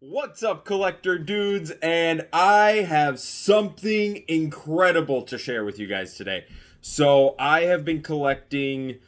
What's up, collector dudes? And I have something incredible to share with you guys today. So, I have been collecting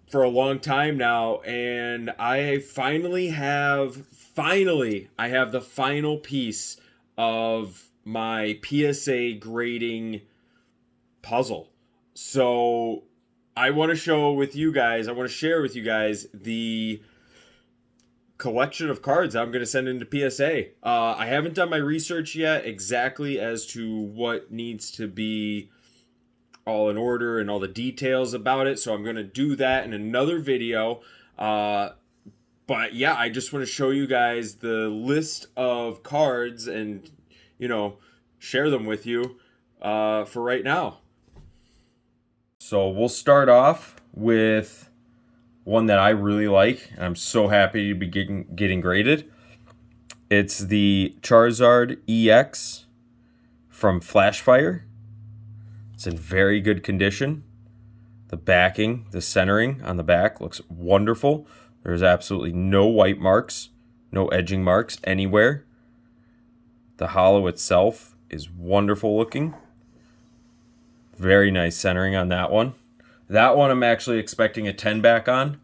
for a long time now, and I finally have the final piece of my PSA grading puzzle. So, I want to share with you guys the collection of cards I'm going to send into PSA. I haven't done my research yet exactly as to what needs to be all in order and all the details about it, so I'm going to do that in another video. But yeah, I just want to show you guys the list of cards and, share them with you for right now. So we'll start off with one that I really like, and I'm so happy to be getting graded. It's the Charizard EX from Flashfire. It's in very good condition. The backing, the centering on the back looks wonderful. There's absolutely no white marks, no edging marks anywhere. The hollow itself is wonderful looking. Very nice centering on that one. That one I'm actually expecting a 10 back on.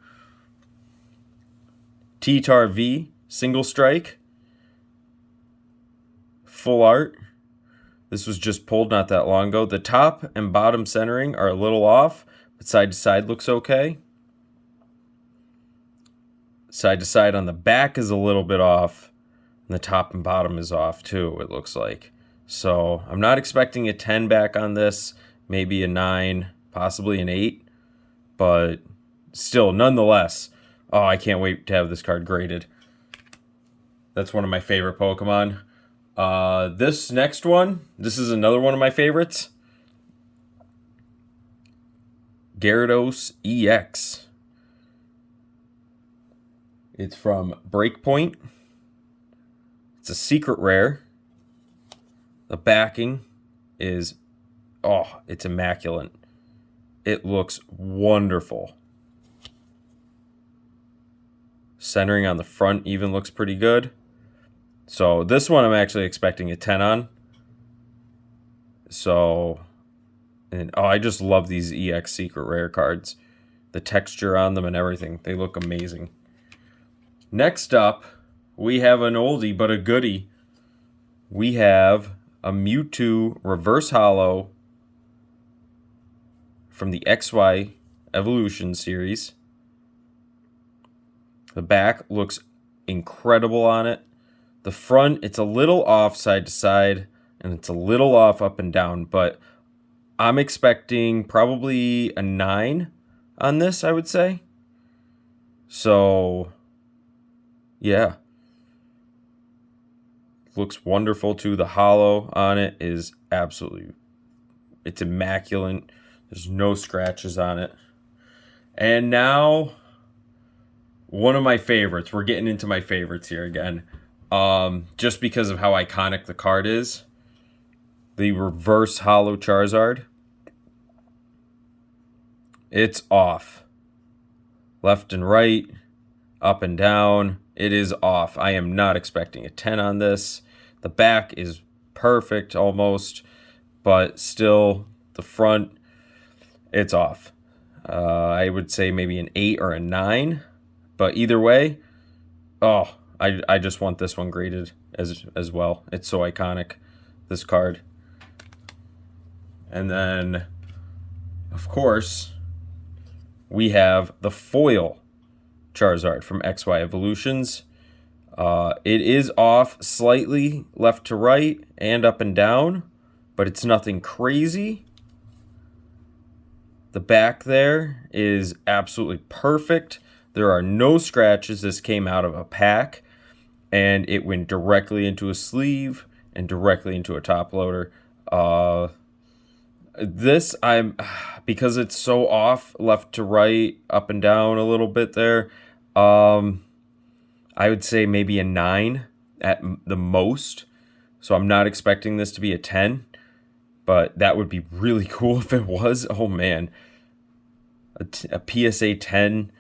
T-Tar V, single strike. Full art. This was just pulled not that long ago. The top and bottom centering are a little off, but side to side looks okay. Side to side on the back is a little bit off. And the top and bottom is off too, it looks like. So I'm not expecting a 10 back on this. Maybe a 9, possibly an 8. But still, nonetheless, oh, I can't wait to have this card graded. That's one of my favorite Pokemon. This next one, this is another one of my favorites. Gyarados Ex. It's from Breakpoint. It's a secret rare. The backing is, it's immaculate. It looks wonderful. Centering on the front even looks pretty good. So this one I'm actually expecting a 10 on. So, and I just love these EX secret rare cards. The texture on them and everything. They look amazing. Next up, we have an oldie but a goodie. We have a Mewtwo Reverse Hollow from the XY Evolution series. The back looks incredible on it. The front, it's a little off side to side, and it's a little off up and down, but I'm expecting probably a 9 on this, I would say. So, yeah. Looks wonderful too. The hollow on it is it's immaculate. There's no scratches on it. And now, one of my favorites. We're getting into my favorites here again. Just because of how iconic the card is. The Reverse Hollow Charizard. It's off. Left and right, up and down. It is off. I am not expecting a 10 on this. The back is perfect almost, but still the front, it's off. I would say maybe an 8 or a 9, but either way, I just want this one graded as well. It's so iconic, this card. And then, of course, we have the foil Charizard from XY Evolutions. It is off slightly left to right and up and down, but it's nothing crazy. The back there is absolutely perfect. There are no scratches. This came out of a pack, and it went directly into a sleeve and directly into a top loader. This, because it's so off left to right, up and down a little bit there, I would say maybe a 9 at the most. So I'm not expecting this to be a 10, but that would be really cool if it was. Oh man, a PSA 10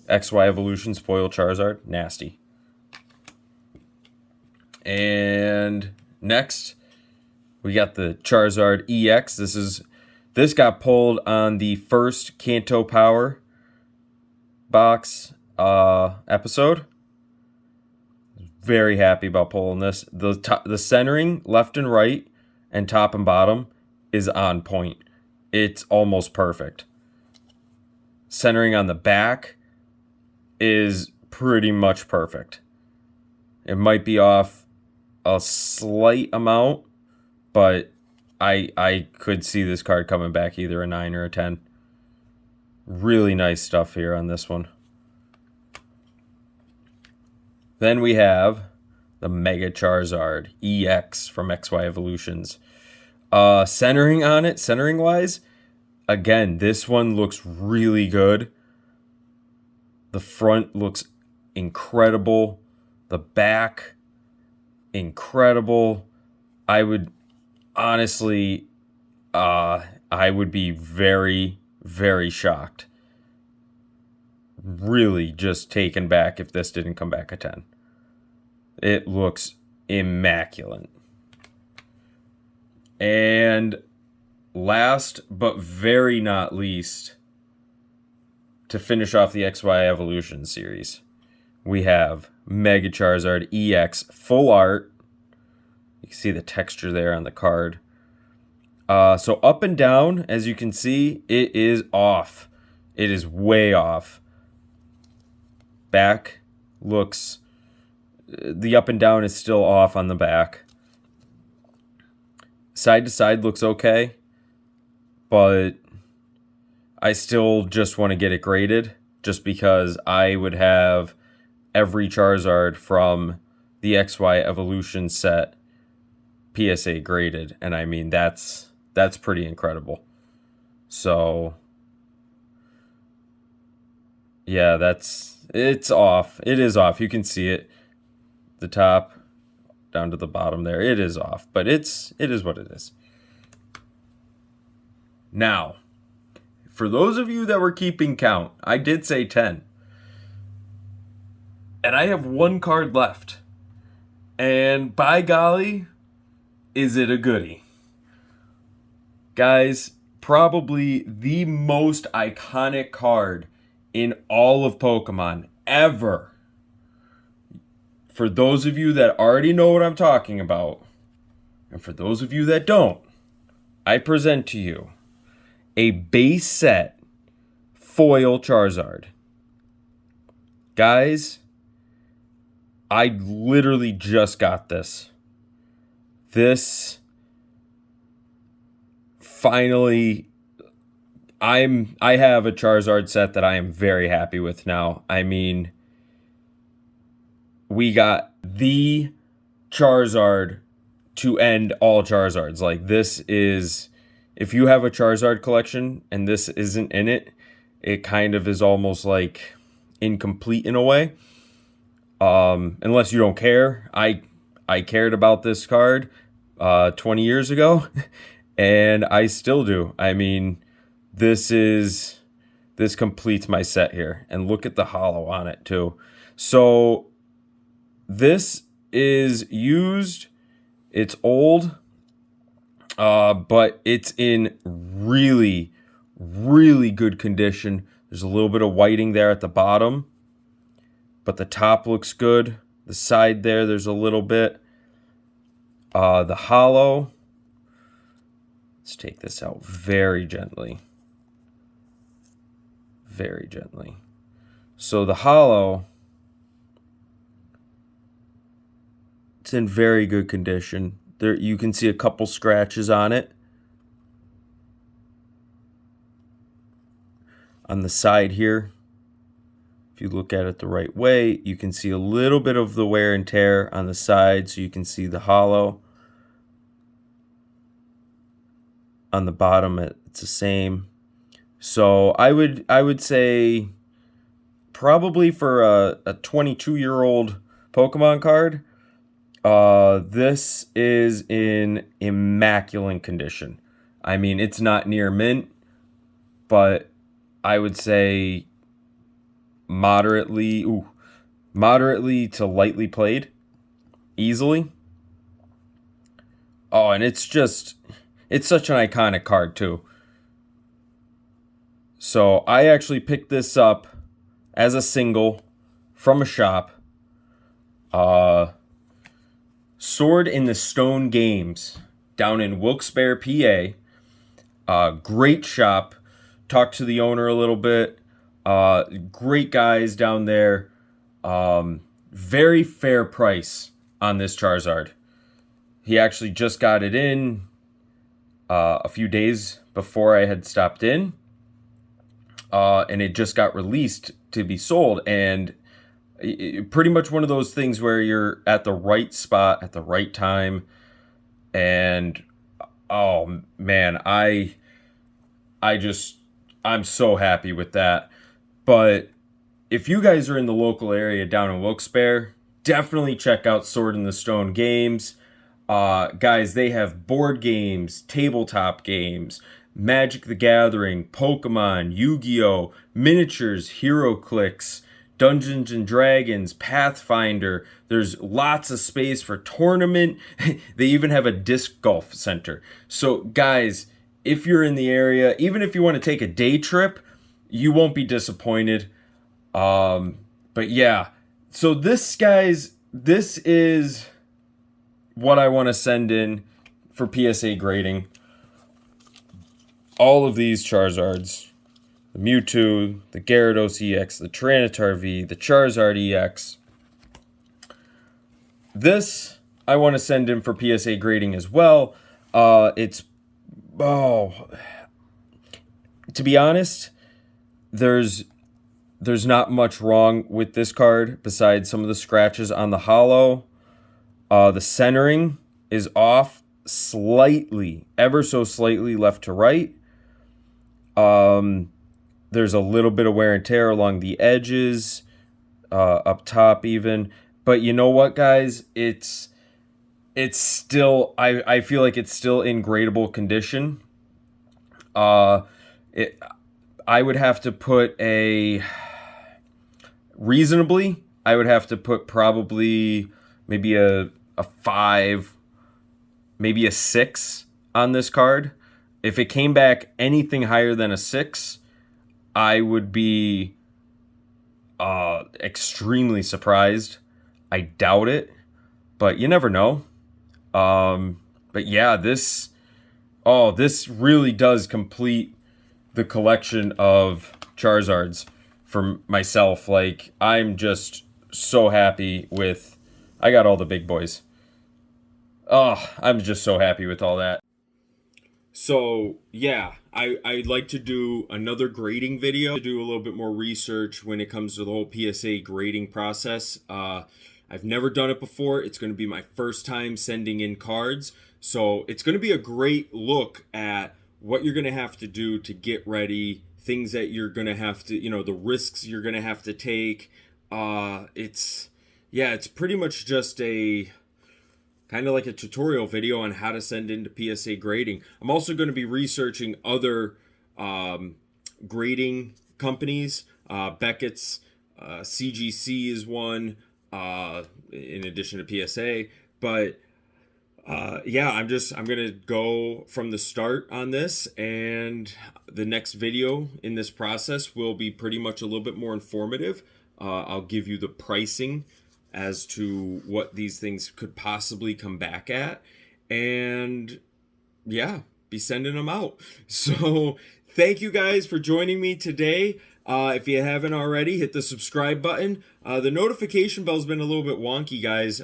XY Evolution Spoil Charizard, nasty. And next, we got the Charizard EX. This got pulled on the first Kanto Power box episode. Very happy about pulling this. The centering, left and right, and top and bottom is on point. It's almost perfect. Centering on the back is pretty much perfect. It might be off a slight amount, but I could see this card coming back either a 9 or a 10. Really nice stuff here on this one. Then we have the Mega Charizard EX from XY Evolutions. Centering on it, centering wise, again, this one looks really good. The front looks incredible. The back, incredible. I would honestly, I would be very, very shocked. Really just taken back if this didn't come back a 10. It looks immaculate. And last but very not least, to finish off the XY Evolution series, we have Mega Charizard EX full art. You can see the texture there on the card. So up and down, as you can see, it is off. It is way off. Back looks... The up and down is still off on the back. Side to side looks okay, but I still just want to get it graded just because I would have every Charizard from the XY Evolution set PSA graded, and I mean that's pretty incredible. So yeah, it's off. It is off. You can see it. The top down to the bottom there. It is off, but it is what it is. Now, for those of you that were keeping count, I did say 10. And I have one card left. And by golly, is it a goodie? Guys, probably the most iconic card in all of Pokemon ever. For those of you that already know what I'm talking about, and for those of you that don't, I present to you a base set foil Charizard. Guys, I literally just got this. This finally, I have a Charizard set that I am very happy with now. I mean, we got the Charizard to end all Charizards. Like, this is, if you have a Charizard collection and this isn't in it, it kind of is almost like incomplete in a way. Unless you don't care. I cared about this card 20 years ago, and I still do. I mean, this completes my set here. And look at the holo on it too. So this is used. It's old, but it's in really, really good condition. There's a little bit of whiting there at the bottom, but the top looks good. The side there's a little bit. The holo, let's take this out very gently. Very gently. So the holo, it's in very good condition. There you can see a couple scratches on it. On the side here, if you look at it the right way, you can see a little bit of the wear and tear on the side, so you can see the holo. On the bottom, it's the same. So I would say probably for a 22-year-old Pokemon card, this is in immaculate condition. I mean, it's not near mint, but I would say moderately to lightly played, easily. Oh, and it's such an iconic card too. So I actually picked this up as a single from a shop. Sword in the Stone Games down in Wilkes-Barre, PA. Great shop. Talked to the owner a little bit. Great guys down there. Very fair price on this Charizard. He actually just got it in a few days before I had stopped in. And it just got released to be sold. And pretty much one of those things where you're at the right spot at the right time. And oh man, I'm so happy with that. But if you guys are in the local area down in Wilkes-Barre, definitely check out Sword in the Stone Games. Guys, they have board games, tabletop games, Magic the Gathering, Pokemon, Yu-Gi-Oh, miniatures, HeroClix, Dungeons and Dragons, Pathfinder. There's lots of space for tournament. They even have a disc golf center. So guys, if you're in the area, even if you want to take a day trip, you won't be disappointed. But yeah, so this is what I want to send in for PSA grading. All of these Charizards, the Mewtwo, the Gyarados Ex, the Tyranitar V, the Charizard Ex. This I want to send in for PSA grading as well. To be honest, there's not much wrong with this card besides some of the scratches on the hollow. The centering is off slightly, ever so slightly left to right. There's a little bit of wear and tear along the edges, up top even. But you know what, guys? It's still, I feel like it's still in gradable condition. I would have to put reasonably, I would have to put probably maybe a 5, maybe a 6 on this card. If it came back anything higher than a 6, I would be extremely surprised. I doubt it, but you never know. But yeah, this really does complete the collection of Charizards for myself. Like, I'm just so happy with, I got all the big boys. Oh, I'm just so happy with all that. So yeah, I'd like to do another grading video, to do a little bit more research when it comes to the whole PSA grading process. I've never done it before. It's going to be my first time sending in cards. So it's going to be a great look at what you're going to have to do to get ready, things that you're going to have to, the risks you're going to have to take. It's pretty much just a kind of like a tutorial video on how to send into PSA grading. I'm also going to be researching other grading companies. Beckett's, CGC is one, in addition to PSA. But I'm going to go from the start on this, and the next video in this process will be pretty much a little bit more informative. I'll give you the pricing as to what these things could possibly come back at, and yeah, be sending them out. So thank you guys for joining me today. If you haven't already, hit the subscribe button. The notification bell's been a little bit wonky, guys.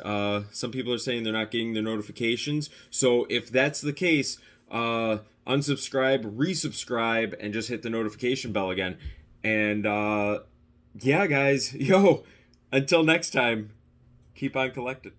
Some people are saying they're not getting their notifications. So if that's the case, unsubscribe, resubscribe, and just hit the notification bell again. And yeah, guys, until next time, keep on collecting.